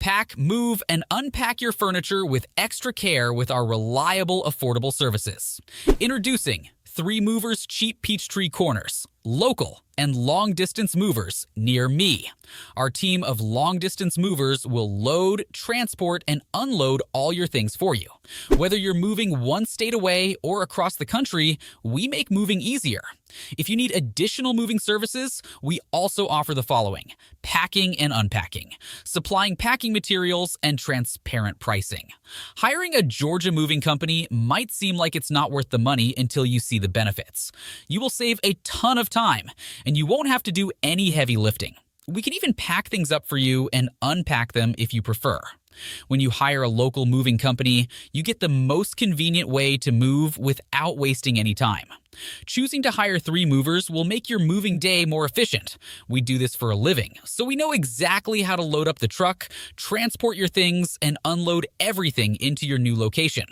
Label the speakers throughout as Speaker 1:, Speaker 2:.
Speaker 1: Pack, move, and unpack your furniture with extra care with our reliable, affordable services. Introducing 3 Movers Cheap Peachtree Corners, local and long-distance movers near me. Our team of long-distance movers will load, transport, and unload all your things for you. Whether you're moving one state away or across the country, we make moving easier. If you need additional moving services, we also offer the following: packing and unpacking, supplying packing materials, and transparent pricing. Hiring a Georgia moving company might seem like it's not worth the money until you see the benefits. You will save a ton of time, and you won't have to do any heavy lifting. We can even pack things up for you and unpack them if you prefer. When you hire a local moving company, you get the most convenient way to move without wasting any time. Choosing to hire 3 movers will make your moving day more efficient. We do this for a living, so we know exactly how to load up the truck, transport your things, and unload everything into your new location.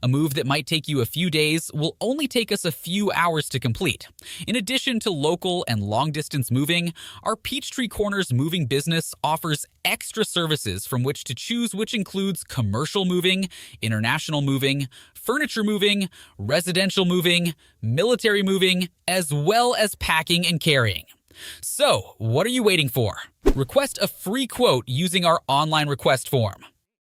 Speaker 1: A move that might take you a few days will only take us a few hours to complete. In addition to local and long-distance moving, our Peachtree Corners moving business offers extra services from which to choose, which includes commercial moving, international moving, furniture moving, residential moving, military moving, as well as packing and carrying. So, what are you waiting for? Request a free quote using our online request form.